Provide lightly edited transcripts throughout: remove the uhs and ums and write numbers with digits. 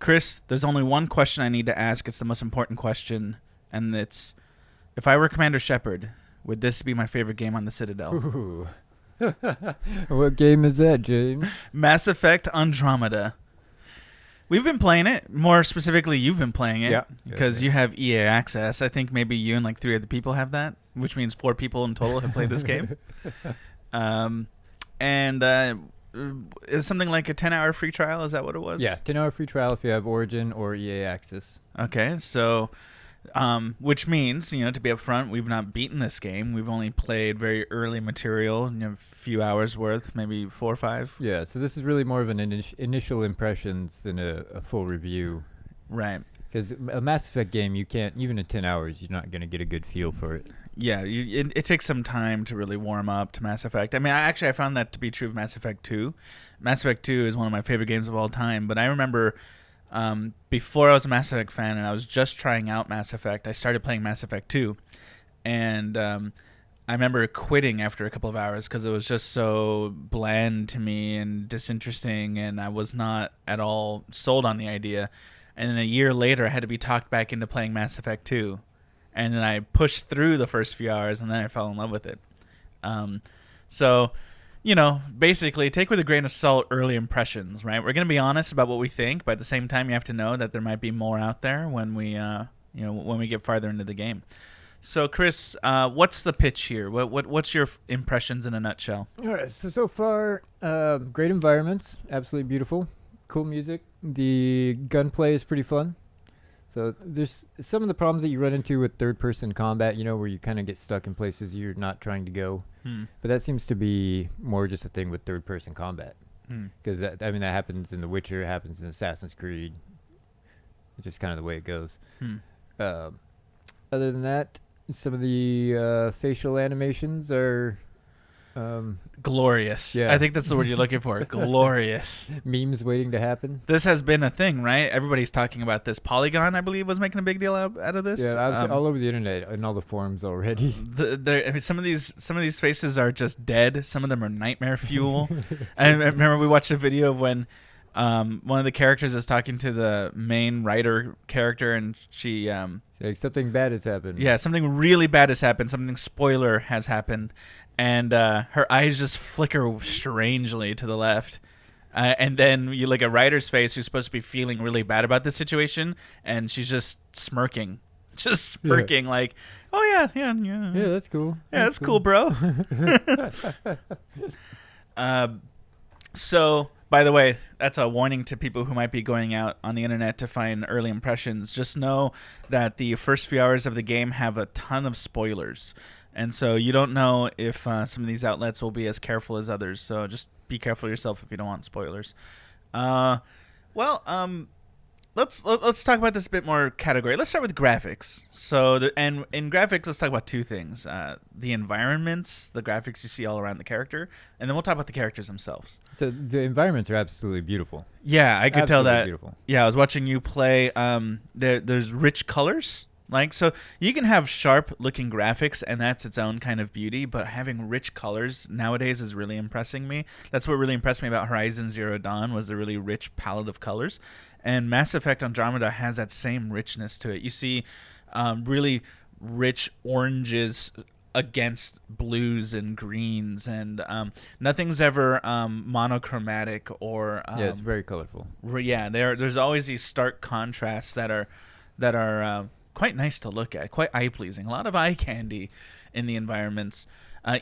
Chris, there's only one question I need to ask. It's the most important question, and it's, if I were Commander Shepard, would this be my favorite game on the Citadel? Ooh. What game is that, James? Mass Effect Andromeda. We've been playing it. More specifically, you've been playing it because you have EA access. I think maybe you and like 3 other people have that, which means 4 people in total have played this game. Is something like a 10-hour free trial? Is that what it was? Yeah, 10-hour free trial if you have Origin or EA access. Okay, so which means, to be upfront, we've not beaten this game. We've only played very early material, a few hours worth, maybe 4 or 5. Yeah, so this is really more of an initial impressions than a full review. Right. Because a Mass Effect game, you can't, even in 10 hours, you're not going to get a good feel for it. Yeah, it takes some time to really warm up to Mass Effect. I mean, I found that to be true of Mass Effect 2. Mass Effect 2 is one of my favorite games of all time, but I remember before I was a Mass Effect fan and I was just trying out Mass Effect, I started playing Mass Effect 2, and I remember quitting after a couple of hours because it was just so bland to me and disinteresting, and I was not at all sold on the idea. And then a year later, I had to be talked back into playing Mass Effect 2. And then I pushed through the first few hours, and then I fell in love with it. So, basically, take with a grain of salt early impressions, right? We're going to be honest about what we think, but at the same time, you have to know that there might be more out there when we, when we get farther into the game. So, Chris, what's the pitch here? What's your impressions in a nutshell? All right, so far, great environments, absolutely beautiful, cool music. The gunplay is pretty fun. So there's some of the problems that you run into with third-person combat, where you kind of get stuck in places you're not trying to go. But that seems to be more just a thing with third-person combat. Because, that happens in The Witcher, it happens in Assassin's Creed. It's just kind of the way it goes. Other than that, some of the facial animations are... glorious. Yeah. I think that's the word you're looking for. Glorious. Memes waiting to happen. This has been a thing, right? Everybody's talking about this. Polygon, I believe, was making a big deal out of this. Yeah, I was all over the internet and all the forums already. Some of these faces are just dead. Some of them are nightmare fuel. I remember we watched a video of when one of the characters is talking to the main writer character, and she like something bad has happened. Yeah, something really bad has happened. Something spoiler has happened. And her eyes just flicker strangely to the left. And then you look at Ryder's face, who's supposed to be feeling really bad about this situation, and she's just smirking. Like, oh, yeah. Yeah, that's cool. Yeah, that's cool, bro. So, by the way, that's a warning to people who might be going out on the internet to find early impressions. Just know that the first few hours of the game have a ton of spoilers. And so you don't know if some of these outlets will be as careful as others. So just be careful yourself if you don't want spoilers. Let's talk about this a bit more category. Let's start with graphics. So in graphics, let's talk about 2 things: the environments, the graphics you see all around the character, and then we'll talk about the characters themselves. So the environments are absolutely beautiful. Yeah, I could tell that. Beautiful. Yeah, I was watching you play. There's rich colors. So you can have sharp-looking graphics, and that's its own kind of beauty, but having rich colors nowadays is really impressing me. That's what really impressed me about Horizon Zero Dawn, was the really rich palette of colors. And Mass Effect Andromeda has that same richness to it. You see really rich oranges against blues and greens, and nothing's ever monochromatic or... yeah, it's very colorful. Yeah, there's always these stark contrasts that are quite nice to look at, quite eye-pleasing. A lot of eye candy in the environments.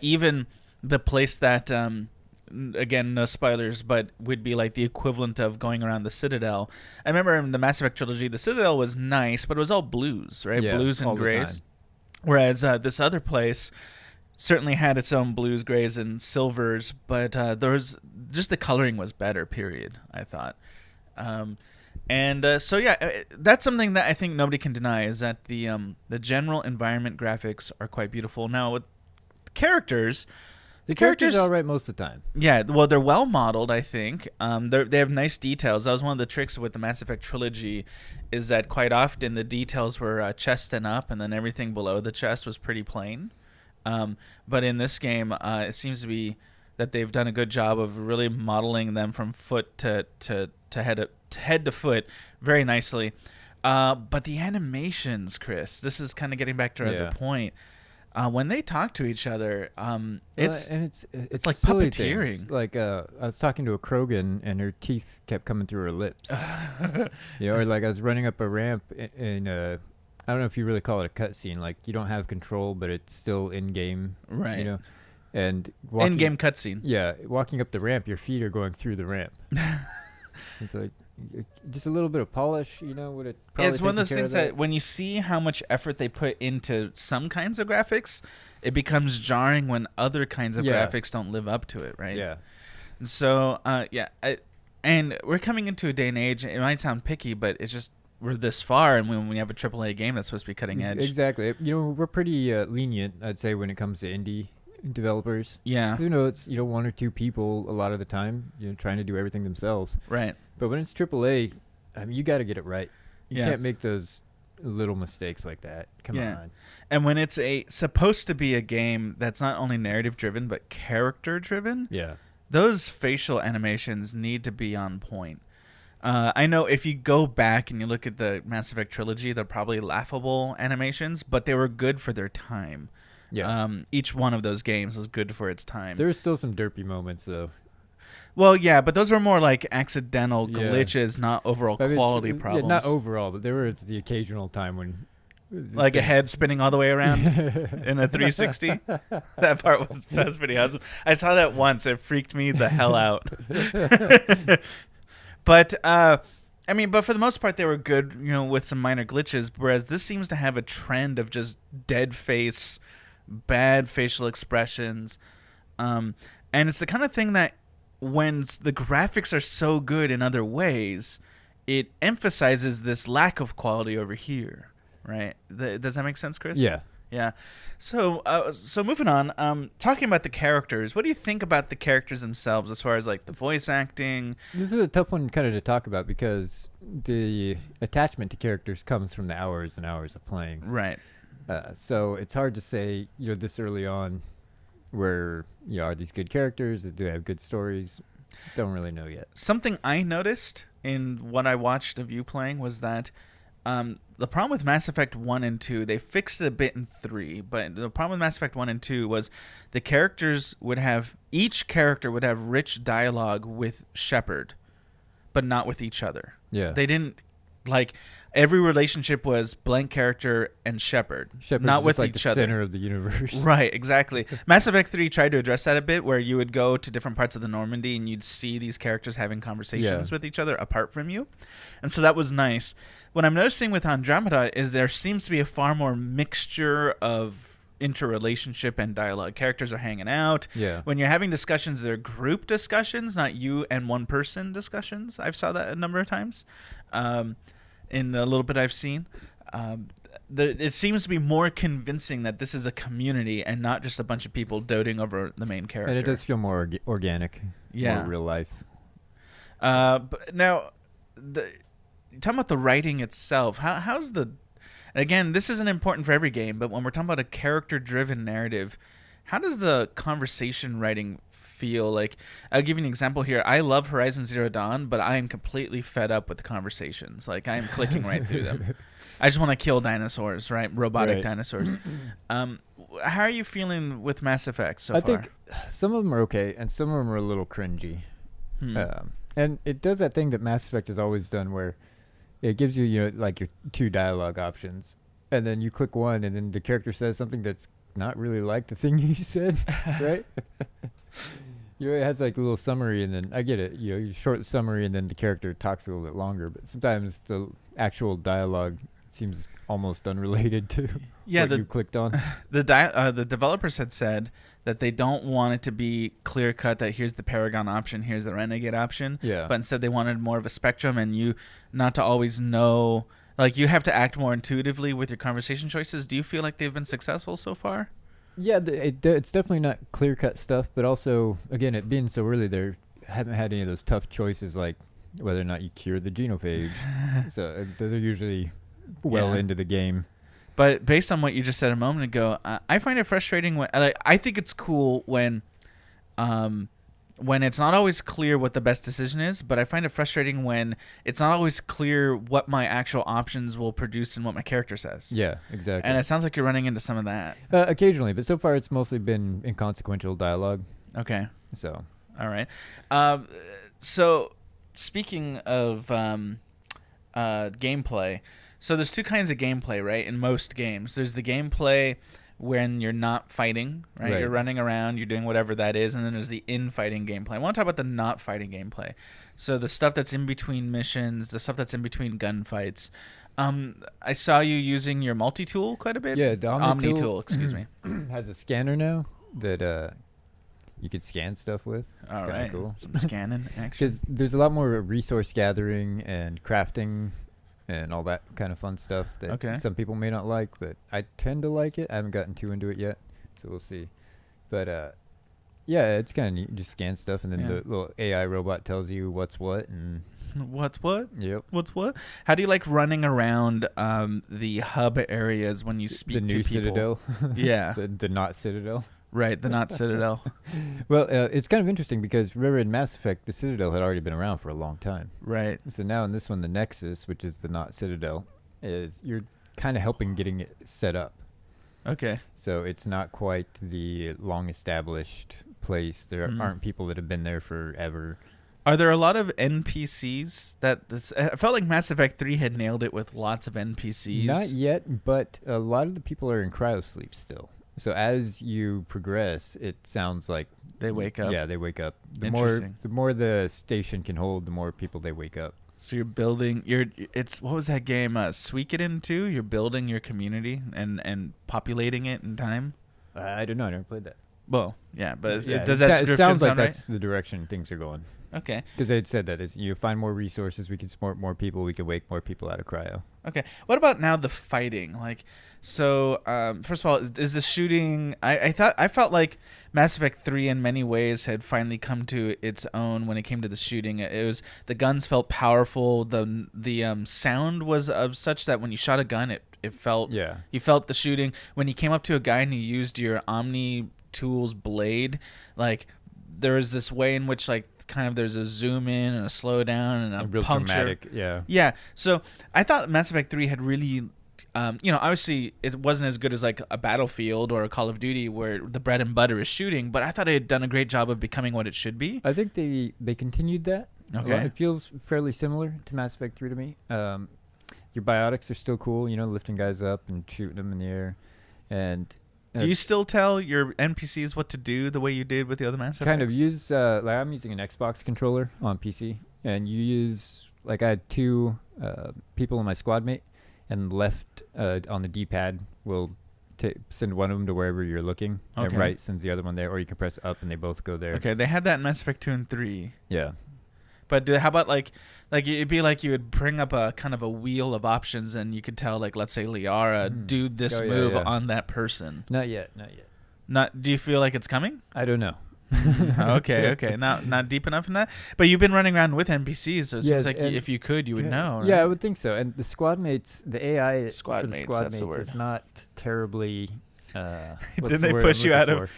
Even the place that, again, no spoilers, but would be like the equivalent of going around the Citadel. I remember in the Mass Effect trilogy, the Citadel was nice, but it was all blues, right? Yeah, blues and all the grays. time. Whereas this other place certainly had its own blues, grays, and silvers, but there was just the coloring was better, period, I thought. So yeah, that's something that I think nobody can deny, is that the general environment graphics are quite beautiful. Now with characters, the characters are all right most of the time. Yeah, well, they're well modeled, I think. They have nice details. That was one of the tricks with the Mass Effect trilogy, is that quite often the details were chest and up, and then everything below the chest was pretty plain. But in this game, it seems to be that they've done a good job of really modeling them from foot to head to foot very nicely. But the animations, Chris, this is kind of getting back to our other point. When they talk to each other, it's like puppeteering. Things. Like I was talking to a Krogan, and her teeth kept coming through her lips. Or like I was running up a ramp in I don't know if you really call it a cutscene. Like you don't have control, but it's still in game, right? And in-game cutscene. Yeah, walking up the ramp, your feet are going through the ramp. It's like just a little bit of polish, would it? It's one of those things that when you see how much effort they put into some kinds of graphics, it becomes jarring when other kinds of graphics don't live up to it, right? Yeah. And so, and we're coming into a day and age. It might sound picky, but it's just we're this far, and when we have a AAA game that's supposed to be cutting edge, exactly. We're pretty lenient, I'd say, when it comes to indie developers. Yeah. It's one or two people a lot of the time, trying to do everything themselves. Right. But when it's AAA, you got to get it right. You Yeah. can't make those little mistakes like that. Come on. And when it's supposed to be a game that's not only narrative driven but character driven, those facial animations need to be on point. I know if you go back and you look at the Mass Effect trilogy, they're probably laughable animations, but they were good for their time. Yeah. Each one of those games was good for its time. There were still some derpy moments, though. Well, yeah, but those were more like accidental glitches, not overall quality problems. Yeah, not overall, but there was the occasional time when... Like a head spinning all the way around in a 360. That part was pretty awesome. I saw that once. It freaked me the hell out. But, but for the most part, they were good, with some minor glitches, whereas this seems to have a trend of just dead face, bad facial expressions. And it's the kind of thing that when the graphics are so good in other ways, it emphasizes this lack of quality over here, right? Does that make sense, Chris? Yeah. Yeah. So moving on, talking about the characters, what do you think about the characters themselves as far as like the voice acting? This is a tough one kind of to talk about because the attachment to characters comes from the hours and hours of playing. Right. So it's hard to say, this early on where, are these good characters? Do they have good stories? Don't really know yet. Something I noticed in what I watched of you playing was that the problem with Mass Effect 1 and 2, they fixed it a bit in 3, but the problem with Mass Effect 1 and 2 was each character would have rich dialogue with Shepard, but not with each other. Yeah. They didn't, every relationship was blank character and Shepard, not with each other. The center of the universe. Right, exactly. Mass Effect 3 tried to address that a bit, where you would go to different parts of the Normandy and you'd see these characters having conversations with each other apart from you. And so that was nice. What I'm noticing with Andromeda is there seems to be a far more mixture of interrelationship and dialogue. Characters are hanging out. Yeah. When you're having discussions, they're group discussions, not you and one person discussions. I've saw that a number of times in the little bit I've seen. It seems to be more convincing that this is a community and not just a bunch of people doting over the main character. And it does feel more organic, more real life. But now, talking about the writing itself, how's the... Again, this isn't important for every game, but when we're talking about a character-driven narrative, how does the conversation writing feel? Like, I'll give you an example here. I love Horizon Zero Dawn, but I am completely fed up with the conversations. Like, I am clicking right through them. I just want to kill dinosaurs, right? Robotic dinosaurs. How are you feeling with Mass Effect so far? I think some of them are okay, and some of them are a little cringy. And it does that thing that Mass Effect has always done where it gives you, your two dialogue options, and then you click one, and then the character says something that's not really like the thing you said, right? It has like a little summary, and then I get it, short summary, and then the character talks a little bit longer. But sometimes the actual dialogue seems almost unrelated to what you clicked on. The developers had said that they don't want it to be clear cut that here's the Paragon option, here's the Renegade option. Yeah. But instead they wanted more of a spectrum, and you not to always know, you have to act more intuitively with your conversation choices. Do you feel like they've been successful so far? Yeah, it's definitely not clear cut stuff, but also, again, it being so early, they haven't had any of those tough choices like whether or not you cure the genophage. So those are usually well into the game. But based on what you just said a moment ago, I find it frustrating when I think it's cool when when it's not always clear what the best decision is, but I find it frustrating when it's not always clear what my actual options will produce and what my character says. Yeah, exactly. And it sounds like you're running into some of that. Occasionally, but so far it's mostly been inconsequential dialogue. Okay. So. All right. So speaking of gameplay, so there's two kinds of gameplay, right? In most games, there's the gameplay when you're not fighting, right? You're running around, you're doing whatever that is, and then there's the in-fighting gameplay. I want to talk about the not fighting gameplay. So the stuff that's in between missions, the stuff that's in between gunfights. I saw you using your multi-tool quite a bit. Yeah, the Omni tool, excuse me. Has a scanner now that you could scan stuff with. It's All right, cool. some scanning action. Because there's a lot more resource gathering and crafting and all that kind of fun stuff that some people may not like, but I tend to like it. I haven't gotten too into it yet, so we'll see. But yeah, it's kind of neat. You just scan stuff, and then the little AI robot tells you what's what and what's what. Yep. What's what? How do you like running around the hub areas when you speak the to new people? Citadel? Yeah. the not Citadel. Right, the not Citadel. Well, it's kind of interesting because remember in Mass Effect, the Citadel had already been around for a long time. Right. So now in this one, the Nexus, which is the not Citadel, is you're kind of helping getting it set up. Okay. So it's not quite the long-established place. There aren't people that have been there forever. Are there a lot of NPCs I felt like Mass Effect 3 had nailed it with lots of NPCs. Not yet, but a lot of the people are in cryosleep still. So as you progress, it sounds like they wake up. Yeah, they wake up. The Interesting. more the station can hold, the more people they wake up. So you're building what was that game? Suikoden 2? You're building your community and populating it in time. I don't know. I never played that. Well, yeah, but Yeah, does that description it sounds like sound right? that's the direction things are going. Okay. Because they had said that is you find more resources, we can support more people, we can wake more people out of cryo. Okay. What about now the fighting? Like, so first of all, is the shooting? I felt like Mass Effect 3 in many ways had finally come to its own when it came to the shooting. It was the guns felt powerful. The sound was of such that when you shot a gun, it felt you felt the shooting. When you came up to a guy and you used your Omni Tools blade, like there was this way in which like kind of there's a zoom in and a slow down and a real puncture. dramatic, yeah. Yeah. So I thought Mass Effect 3 had really, obviously it wasn't as good as like a Battlefield or a Call of Duty where the bread and butter is shooting, but I thought it had done a great job of becoming what it should be. I think they continued that. Okay. It feels fairly similar to Mass Effect 3 to me. Your biotics are still cool, lifting guys up and shooting them in the air. And do you still tell your NPCs what to do the way you did with the other Mass Effects? Kind of use, like I'm using an Xbox controller on PC, and you use, like I had two people in my squad mate, and left on the D-pad will send one of them to wherever you're looking, and right sends the other one there, or you can press up and they both go there. Okay, they had that in Mass Effect 2 and 3. Yeah. But how about like it'd be like you would bring up a kind of a wheel of options and you could tell like let's say Liara do this move on that person. Not yet. Do you feel like it's coming? I don't know. Okay. Not deep enough in that. But you've been running around with NPCs, so it seems like if you could, you would know. Right? Yeah, I would think so. And the squad mates, the AI squad mates, that's the word. Is not terribly. Didn't they push you out of?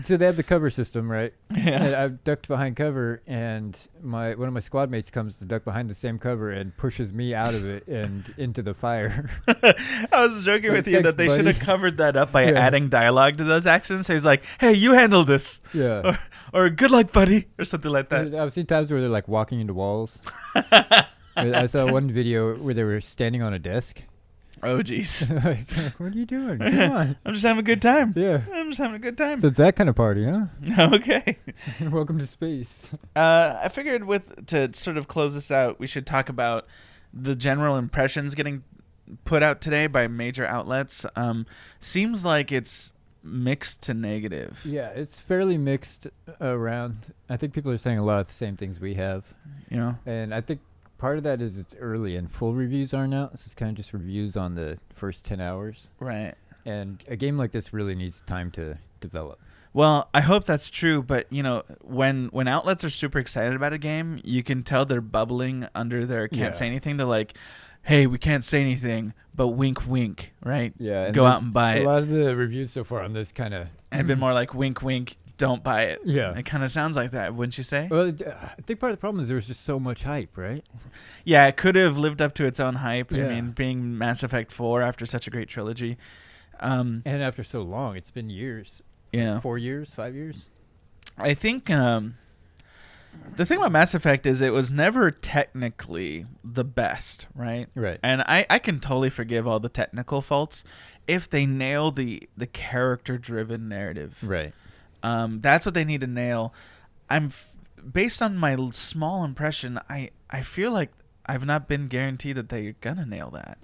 So they have the cover system, right? Yeah. And I've ducked behind cover, and one of my squad mates comes to duck behind the same cover and pushes me out of it and into the fire. I was joking with you that they should have covered that up by adding dialogue to those accents. So he's like, "Hey, you handle this." Yeah. Or "Good luck, buddy," or something like that. I've seen times where they're like walking into walls. I saw one video where they were standing on a desk. Oh, jeez. Like, what are you doing? Come on. I'm just having a good time. Yeah. I'm just having a good time. So it's that kind of party, huh? Okay. Welcome to space. I figured to sort of close this out, we should talk about the general impressions getting put out today by major outlets. Seems like it's mixed to negative. Yeah, it's fairly mixed around. I think people are saying a lot of the same things we have. And I think part of that is it's early and full reviews aren't out, so it's kind of just reviews on the first 10 hours. Right. And a game like this really needs time to develop. Well, I hope that's true, but when outlets are super excited about a game, you can tell they're bubbling under their can't say anything. They're like, "Hey, we can't say anything, but wink, wink," right? Yeah. Go out and buy it. A lot of the reviews so far on this kind of have been more like wink, wink. don't buy it. Yeah. It kind of sounds like that, wouldn't you say? Well, I think part of the problem is there was just so much hype, right? Yeah, it could have lived up to its own hype. Yeah. I mean, being Mass Effect 4 after such a great trilogy. And after so long, it's been years. Yeah. 4 years, 5 years. I think the thing about Mass Effect is it was never technically the best, right? Right. And I can totally forgive all the technical faults if they nail the character-driven narrative. Right. That's what they need to nail. Based on my small impression, I feel like I've not been guaranteed that they're gonna nail that.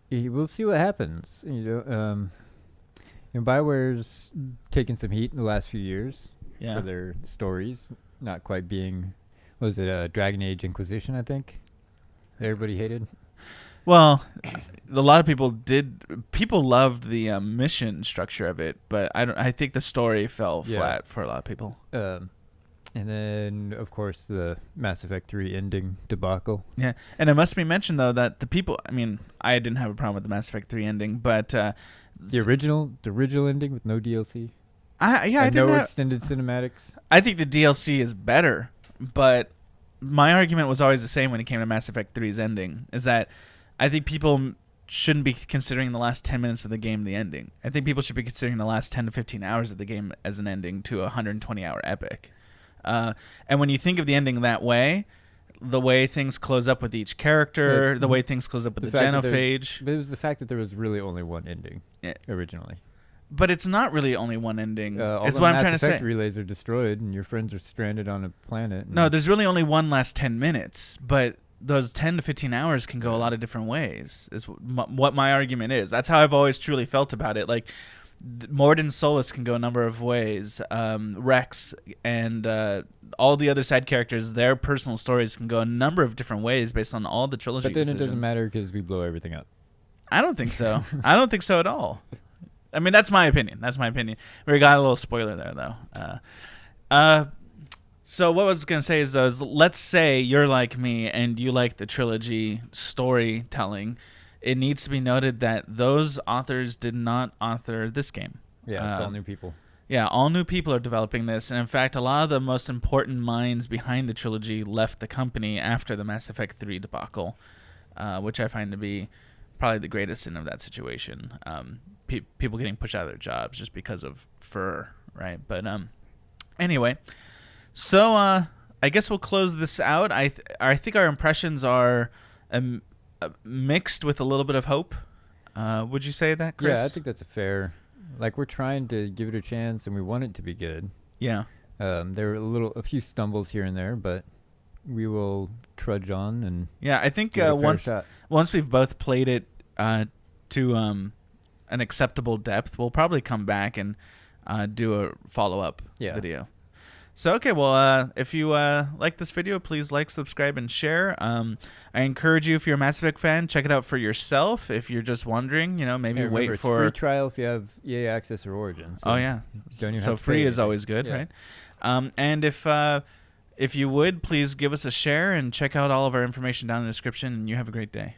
We'll see what happens. Bioware's taken some heat in the last few years for their stories not quite being, what was it, Dragon Age Inquisition, I think? That everybody hated. Well, a lot of people loved the mission structure of it, but I think the story fell flat for a lot of people. And then, of course, the Mass Effect 3 ending debacle. Yeah, and it must be mentioned, though, that the people, I mean, I didn't have a problem with the Mass Effect 3 ending, but... the original ending with no DLC? I didn't no have, extended cinematics? I think the DLC is better, but my argument was always the same when it came to Mass Effect 3's ending, is that I think people shouldn't be considering the last 10 minutes of the game the ending. I think people should be considering the last 10 to 15 hours of the game as an ending to a 120-hour epic. And when you think of the ending that way, the way things close up with each character, the way things close up with the genophage. But it was the fact that there was really only one ending originally. But it's not really only one ending. All is the what I'm Mass trying to Effect say. relays are destroyed, and your friends are stranded on a planet. No, there's really only one last 10 minutes, but those 10 to 15 hours can go a lot of different ways, is what my argument is. That's how I've always truly felt about it. Like, Mordin Solus can go a number of ways. Rex and all the other side characters, their personal stories can go a number of different ways based on all the trilogy But then decisions. it doesn't matter because we blow everything up. I don't think so. I don't think so at all. I mean, that's my opinion. We got a little spoiler there, though. So what I was going to say is, let's say you're like me and you like the trilogy storytelling. It needs to be noted that those authors did not author this game. Yeah, it's all new people. Yeah, all new people are developing this. And in fact, a lot of the most important minds behind the trilogy left the company after the Mass Effect 3 debacle, which I find to be probably the greatest sin of that situation. People getting pushed out of their jobs just because of fur, right? But anyway, so I guess we'll close this out. I think our impressions are mixed with a little bit of hope. Would you say that, Chris? Yeah, I think that's a fair. Like, we're trying to give it a chance, and we want it to be good. Yeah. There are a few stumbles here and there, but we will trudge on and. Yeah, I think once we've both played it to an acceptable depth, we'll probably come back and do a follow-up video. So, okay, well, if you like this video, please like, subscribe, and share. I encourage you, if you're a Mass Effect fan, check it out for yourself. If you're just wondering, maybe wait it's for... free trial if you have EA Access or Origin. So oh, yeah. So free is always good, right? And if you would, please give us a share and check out all of our information down in the description, and you have a great day.